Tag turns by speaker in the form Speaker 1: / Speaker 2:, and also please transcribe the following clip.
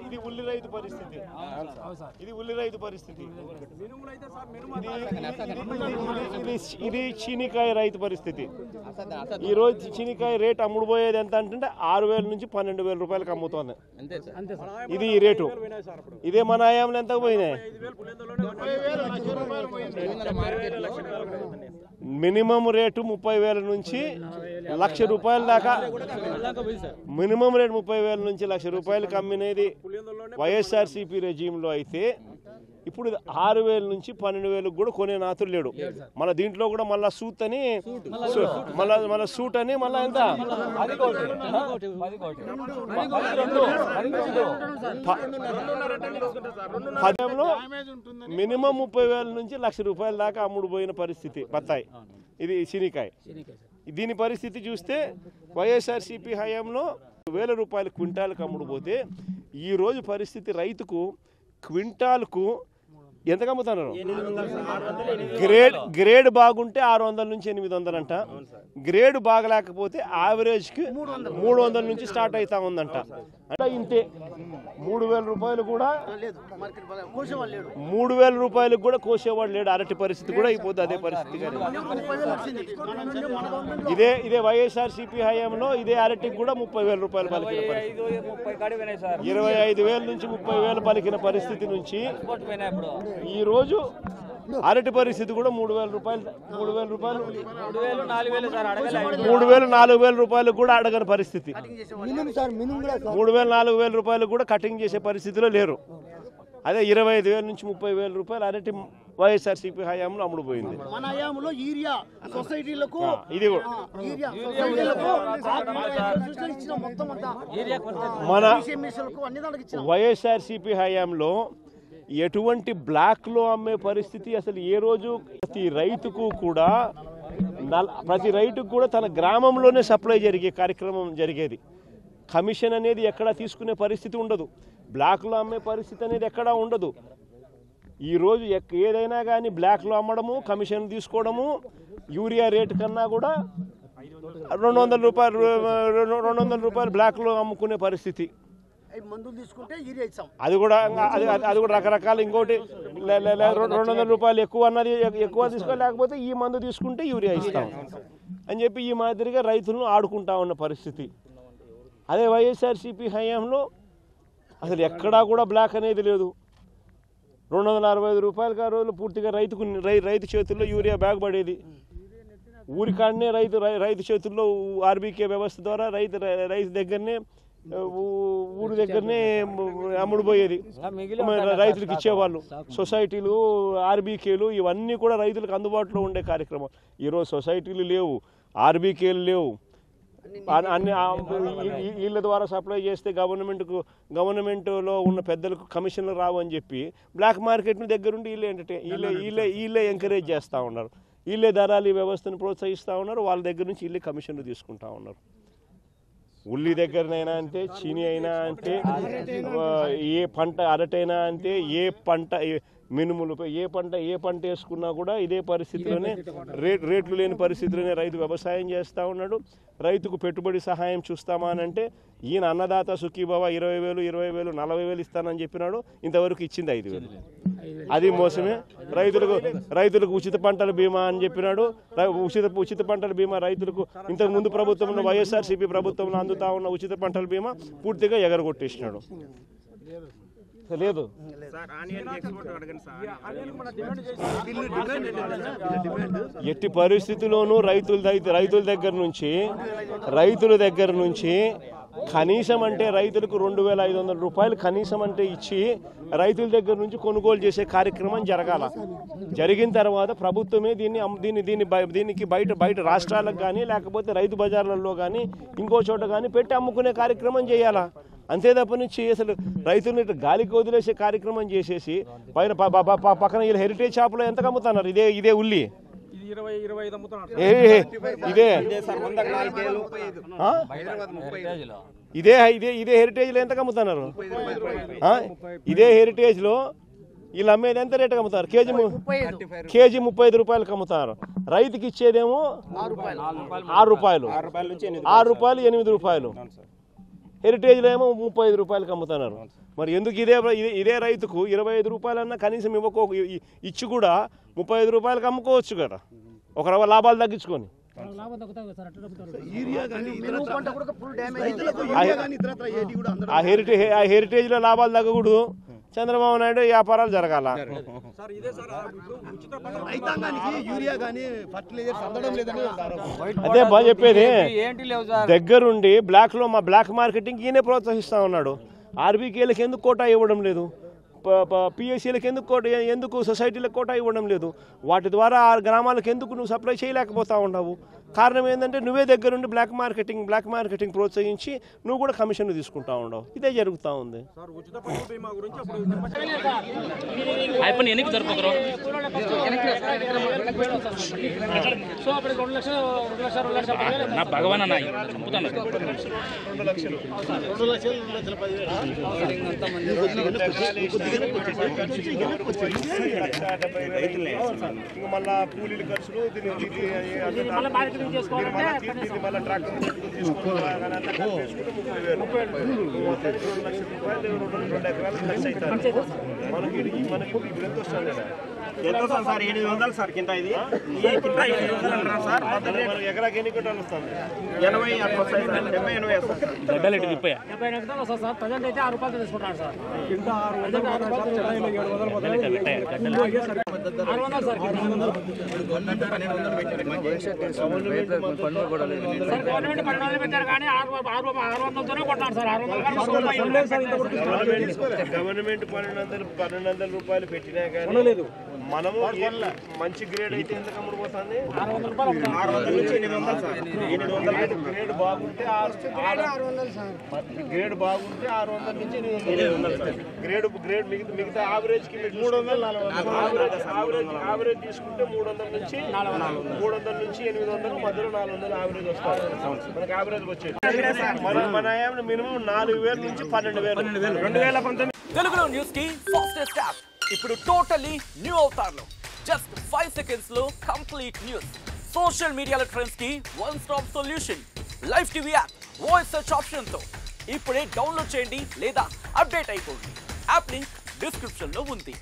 Speaker 1: ఇది ఉల్లి రైతు పరిస్థితి. ఇది చీనికాయ రైతు పరిస్థితి. ఈ రోజు చీనికాయ రేట్ అమ్ముడుపోయేది ఎంత అంటే 6,000 నుంచి 12,000 రూపాయలకు అమ్ముతోంది. ఇది ఈ రేటు. ఇదే మన ఆయాంలో ఎంత పోయినాయి? మినిమం రేటు 30,000 నుంచి 1,00,000 రూపాయల దాకా. మినిమం రేటు 30,000 నుంచి 1,00,000 రూపాయలకి అమ్మినది వైఎస్ఆర్సీపీ రెజీమ్లో అయితే ఇప్పుడు 6,000 నుంచి 12,000 కూడా కొనే నాతులు లేడు. మళ్ళీ దీంట్లో కూడా మళ్ళీ సూట్ అని మళ్ళీ సూట్ అని మళ్ళీ ఎంత పదంలో మినిమం 30,000 నుంచి 1,00,000 రూపాయల దాకా అమ్ముడు పోయిన పరిస్థితి బత్తాయి. ఇది శీనికాయ. దీని పరిస్థితి చూస్తే వైఎస్ఆర్సీపీ హయాంలో 1,000 రూపాయలు క్వింటాల్కి అమ్ముడు పోతే ఈ రోజు పరిస్థితి రైతుకు క్వింటాల్కు ఎంతకు అమ్ముతున్నారు? గ్రేడ్ బాగుంటే 600 నుంచి 800 అంట. గ్రేడ్ బాగలేకపోతే యావరేజ్కి 300 నుంచి స్టార్ట్ అవుతా ఉందంట. అంటే ఇంతే 3,000 రూపాయలు కూడా 3,000 రూపాయలకు కూడా కోసేవాడు లేడు. అరటి పరిస్థితి కూడా అయిపోతుంది అదే పరిస్థితి. ఇదే వైఎస్ఆర్సీపీ హయాంలో ఇదే అరటికి కూడా 30,000 రూపాయలు పలికిన పరిస్థితి. 25,000 నుంచి 30,000 పలికిన పరిస్థితి నుంచి ఈ రోజు అరటి పరిస్థితి కూడా 3,000 రూపాయలు 4,000 రూపాయలు కూడా అడగని పరిస్థితి. 3,000-4,000 రూపాయలు కూడా కటింగ్ చేసే పరిస్థితిలో లేరు. అదే 25,000 నుంచి 30,000 రూపాయలు అరటి వైఎస్ఆర్సీపీ హయాంలో అమ్ముడు పోయింది. మన వైఎస్ఆర్సీపీ హయాంలో ఎటువంటి బ్లాక్లో అమ్మే పరిస్థితి అసలు ఏ రోజు ప్రతి రైతుకు కూడా తన గ్రామంలోనే సప్లై జరిగే కార్యక్రమం జరిగేది. కమిషన్ అనేది ఎక్కడా తీసుకునే పరిస్థితి ఉండదు. బ్లాక్లో అమ్మే పరిస్థితి అనేది ఎక్కడా ఉండదు. ఈరోజు ఏదైనా కానీ బ్లాక్లో అమ్మడము, కమిషన్ తీసుకోవడము, యూరియా రేటు కన్నా కూడా 200 రూపాయలు బ్లాక్లో అమ్ముకునే పరిస్థితి. అది కూడా రకరకాల ఇంకోటి 200 రూపాయలు ఎక్కువ తీసుకోలేకపోతే ఈ మందు తీసుకుంటే యూరియా ఇస్తాం అని చెప్పి ఈ మాదిరిగా రైతులను ఆడుకుంటా ఉన్న పరిస్థితి. అదే వైఎస్ఆర్సీపీ హయాంలో అసలు ఎక్కడా కూడా బ్లాక్ అనేది లేదు. 265 రూపాయలకి ఆ రోజులు పూర్తిగా రైతు చేతుల్లో యూరియా బ్యాగ్ పడేది. ఊరికాడనే రైతు చేతుల్లో ఆర్బీకే వ్యవస్థ ద్వారా రైతు దగ్గరనే ఊరి దగ్గరనే అమ్ముడుపోయేది. రైతులకు ఇచ్చేవాళ్ళు. సొసైటీలు, ఆర్బీకేలు ఇవన్నీ కూడా రైతులకు అందుబాటులో ఉండే కార్యక్రమం. ఈరోజు సొసైటీలు లేవు, ఆర్బీకేలు లేవు. అన్ని వీళ్ళ ద్వారా సప్లై చేస్తే గవర్నమెంట్లో ఉన్న పెద్దలకు కమిషన్లు రావు అని చెప్పి బ్లాక్ మార్కెట్ను దగ్గరుండి వీళ్ళే ఎంకరేజ్ చేస్తూ ఉన్నారు. వీళ్ళే దళారీ వ్యవస్థను ప్రోత్సహిస్తూ ఉన్నారు. వాళ్ళ దగ్గర నుంచి వీళ్ళే కమిషన్లు తీసుకుంటా ఉన్నారు. ఉల్లి దగ్గరనైనా అంతే, చీని అయినా అంతే, ఏ పంట అరటైనా అంతే, ఏ పంట మినుములపై ఏ పంట వేసుకున్నా కూడా ఇదే పరిస్థితిలోనే రేట్లు లేని పరిస్థితిలోనే రైతు వ్యవసాయం చేస్తూ ఉన్నాడు. రైతుకు పెట్టుబడి సహాయం చూస్తామా అని అంటే ఈయన అన్నదాత సుఖీభవ 20,000, 20,000, 40,000 ఇస్తానని చెప్పినాడు. ఇంతవరకు ఇచ్చింది 5,000. అది మోసమే. రైతులకు ఉచిత పంటల బీమా అని చెప్పినాడు. ఉచిత పంటల బీమా రైతులకు ఇంతకు ముందు ప్రభుత్వంలో వైఎస్ఆర్సీపీ ప్రభుత్వంలో అందుతా ఉన్న ఉచిత పంటల బీమా పూర్తిగా ఎగరగొట్టేసినాడు. లేదు ఎట్టి పరిస్థితుల్లోనూ రైతుల దగ్గర నుంచి కనీసం అంటే రైతులకు 2,500 రూపాయలు కనీసం అంటే ఇచ్చి రైతుల దగ్గర నుంచి కొనుగోలు చేసే కార్యక్రమం జరగాల. జరిగిన తర్వాత ప్రభుత్వమే దీనికి బయట రాష్ట్రాలకు కానీ లేకపోతే రైతు బజార్లలో కానీ ఇంకో చోట కానీ పెట్టి అమ్ముకునే కార్యక్రమం చేయాలా. అంతే తప్ప నుంచి అసలు రైతులను ఇట్లా గాలికి వదిలేసే కార్యక్రమం చేసేసి పైన పక్కన వీళ్ళు హెరిటేజ్ షాపులో ఎంత అమ్ముతున్నారు. ఇదే ఉల్లి ఇదే హెరిటేజ్ లో ఎంత అమ్ముతున్నారు. ఇదే హెరిటేజ్ లో వీళ్ళు అమ్మేది ఎంత రేటుకి అమ్ముతారు? కేజీ 35 రూపాయలకి అమ్ముతారు. రైతుకి ఇచ్చేదేమో 6 రూపాయలు, 6 రూపాయలు 8 రూపాయలు. హెరిటేజ్లో ఏమో 35 రూపాయలకి అమ్ముతున్నారు. మరి ఎందుకు ఇదే రైతుకు 25 రూపాయలన్నా కనీసం ఇచ్చి కూడా 35 రూపాయలకి అమ్ముకోవచ్చు కదా, ఒక రవ్వ లాభాలు తగ్గించుకొని. ఆ హెరిటేజ్లో లాభాలు తగ్గకూడదు, చంద్రబాబు నాయుడు వ్యాపారాలు జరగాల. అదే బాగా చెప్పేది. దగ్గరుండి బ్లాక్ మార్కెటింగ్ ఈయనే ప్రోత్సహిస్తా ఉన్నాడు. ఆర్బీకేలకు ఎందుకు కోటా ఇవ్వడం లేదు? పిఎస్సీలకు ఎందుకు సొసైటీలకు కోటా ఇవ్వడం లేదు? వాటి ద్వారా ఆ గ్రామాలకు ఎందుకు నువ్వు సప్లై చేయలేకపోతా ఉన్నావు? కారణం ఏంటంటే నువ్వే దగ్గరుండి బ్లాక్ మార్కెటింగ్ ప్రోత్సహించి నువ్వు కూడా కమిషన్లు తీసుకుంటా ఉండవు. ఇదే జరుగుతూ ఉంది. మళ్ళా కూలీల ఖర్చులు
Speaker 2: సార్ 800 సార్ కింద. ఇది
Speaker 1: ఎకరాకి ఎన్ని క్వింటాలు వస్తుంది?
Speaker 2: 80 అట్లా వస్తాయి సార్. 70-80
Speaker 3: సార్. ప్రజెంట్ అయితే 6 రూపాయలు తీసుకుంటారు సార్. గవర్నమెంట్ 1200 పెట్టారు కానీ 600తోనే కొట్టారు సార్. 600
Speaker 1: గవర్నమెంట్ 1200 రూపాయలు పెట్టినా కానీ మనము మంచి గ్రేడ్ అయితే ఎంత అమ్ముడుపోతుంది?
Speaker 2: 600 నుంచి 800 సార్. 800
Speaker 1: గ్రేడ్ బాగుంటే 600 నుంచి 800. గ్రేడ్ మిగతా యావరేజ్ కి 300 యావరేజ్ తీసుకుంటే 300 నుంచి 800 మధ్యలో 400 యావరేజ్ వస్తారు. మనకి యావరేజ్ వచ్చేది మన మినిమం 4000 నుంచి 12,000.
Speaker 2: 2019
Speaker 4: తెలుగులో న్యూస్ కి ఫాస్టెస్ట్ యాప్ ఇప్పుడు టోటల్లీ న్యూ అవతార్లో జస్ట్ 5 సెకండ్స్ లో కంప్లీట్ న్యూస్. సోషల్ మీడియాలో ట్రెండ్స్ కి one stop solution. Live TV app voice search option తో ఇప్పుడే డౌన్లోడ్ చేయండి లేదా అప్డేట్ అయిపోండి. యాప్ లింక్ డిస్క్రిప్షన్ లో ఉంది.